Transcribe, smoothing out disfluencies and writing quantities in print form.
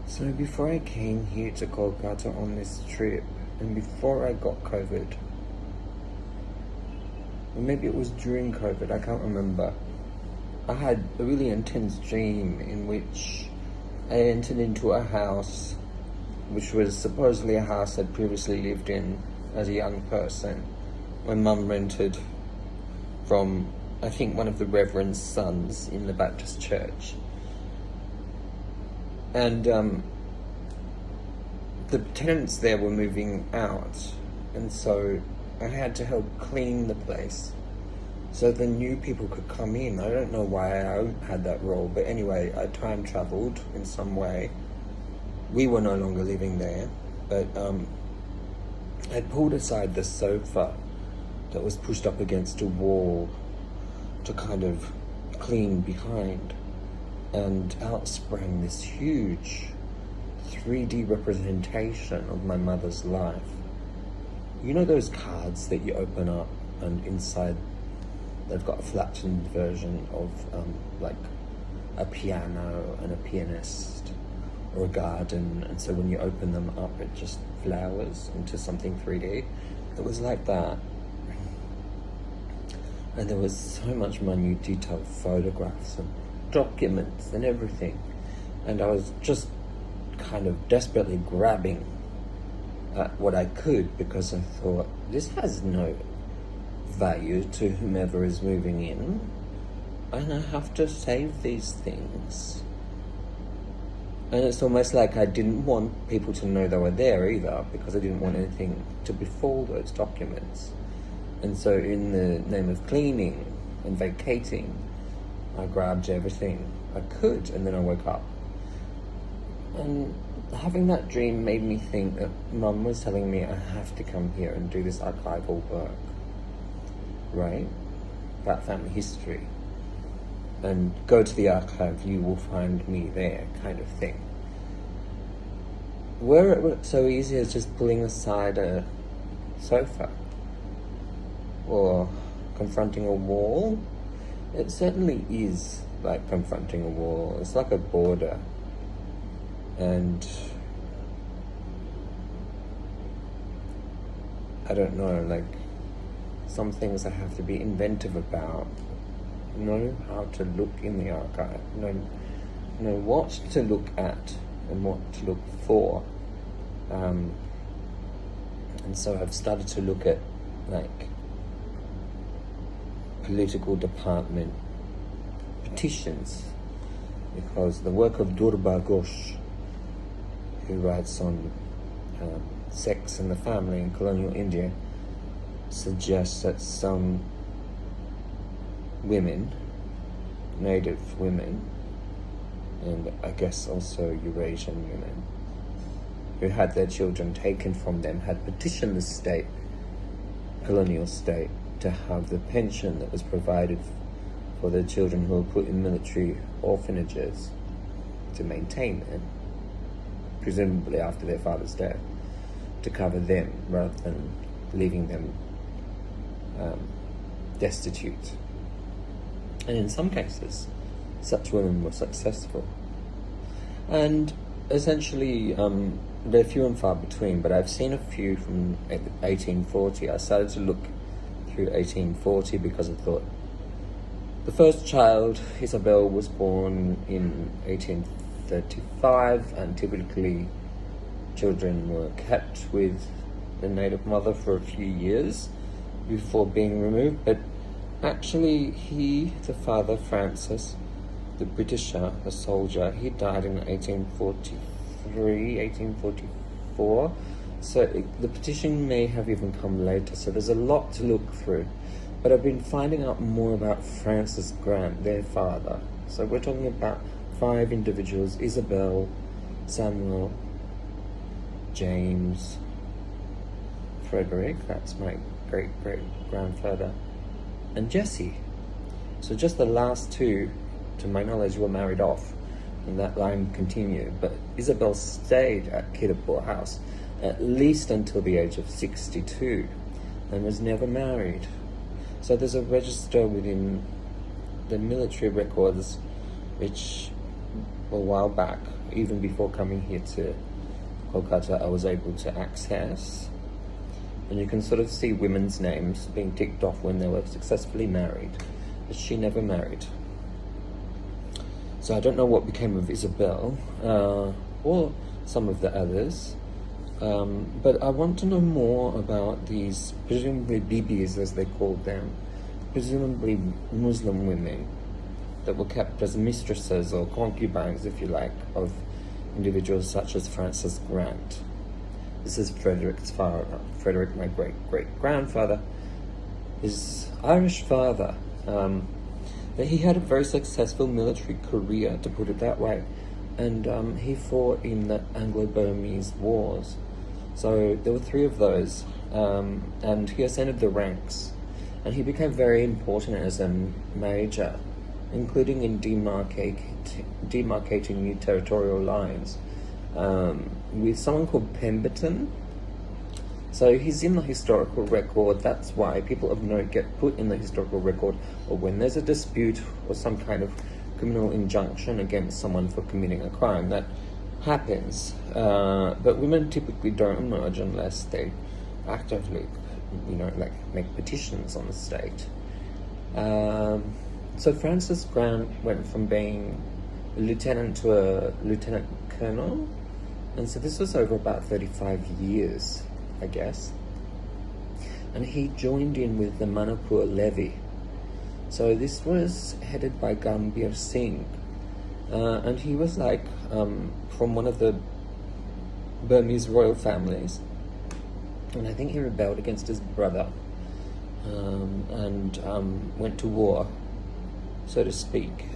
So before I came here to Kolkata on this trip, and before I got COVID, or maybe it was during COVID, I can't remember, I had a really intense dream in which I entered into a house, which was supposedly a house I'd previously lived in as a young person. My mum rented from, I think, one of the reverend's sons in the Baptist church. And the tenants there were moving out, and so I had to help clean the place so the new people could come in. I don't know why I had that role, but anyway, I time traveled in some way. We were no longer living there, but I pulled aside the sofa that was pushed up against a wall to kind of clean behind, and out sprang this huge 3D representation of my mother's life. You know those cards that you open up and inside they've got a flattened version of like a piano and a pianist or a garden, and so when you open them up it just flowers into something 3D. It was like that. And there was so much minute detailed photographs and documents and everything. And I was just kind of desperately grabbing at what I could, because I thought, this has no value to whomever is moving in, and I have to save these things. And it's almost like I didn't want people to know they were there either, because I didn't want anything to befall those documents. And so in the name of cleaning and vacating, I grabbed everything I could, and then I woke up. And having that dream made me think that Mum was telling me I have to come here and do this archival work, right? About family history. And go to the archive, you will find me there, kind of thing. Were it so easy as just pulling aside a sofa or confronting a wall, it certainly is like confronting a wall. It's like a border. And I don't know, like, some things I have to be inventive about, know how to look in the archive, know what to look at and what to look for. And so I've started to look at, like, political department petitions, because the work of Durba Ghosh, who writes on sex and the family in colonial India, suggests that some women, native women, and I guess also Eurasian women, who had their children taken from them, had petitioned the state, colonial state, to have the pension that was provided for their children who were put in military orphanages to maintain them, presumably after their father's death, to cover them rather than leaving them destitute. And in some cases, such women were successful. And essentially, they're few and far between, but I've seen a few from 1840. I started to look through 1840 because I thought the first child, Isabel, was born in 1835, and typically children were kept with the native mother for a few years before being removed. But actually the father, Francis, the Britisher, a soldier, he died in 1843, 1844. So the petition may have even come later. So there's a lot to look through. But I've been finding out more about Francis Grant, their father. So we're talking about 5 individuals: Isabel, Samuel, James, Frederick, that's my great-great-grandfather, and Jesse. So just the last 2, to my knowledge, were married off, and that line continued. But Isabel stayed at Kidapur House at least until the age of 62 and was never married. So there's a register within the military records which a while back, even before coming here to Kolkata, I was able to access. And you can sort of see women's names being ticked off when they were successfully married, but she never married. So I don't know what became of Isabel, or some of the others, but I want to know more about these, presumably bibis as they called them, presumably Muslim women that were kept as mistresses or concubines, if you like, of individuals such as Francis Grant. This is Frederick's father. Frederick, my great-great-grandfather, his Irish father. He had a very successful military career, to put it that way, and he fought in the Anglo-Burmese wars. So there were 3 of those, and he ascended the ranks, and he became very important as a major, including in demarcating new territorial lines, with someone called Pemberton. So he's in the historical record. That's why people of note get put in the historical record, or when there's a dispute or some kind of criminal injunction against someone for committing a crime. That happens, but women typically don't emerge unless they actively, like make petitions on the state. So Francis Grant went from being a lieutenant to a lieutenant colonel, and so this was over about 35 years, I guess. And he joined in with the Manipur levy. So this was headed by Gambhir Singh, and he was like from one of the Burmese royal families, and I think he rebelled against his brother, and went to war, so to speak,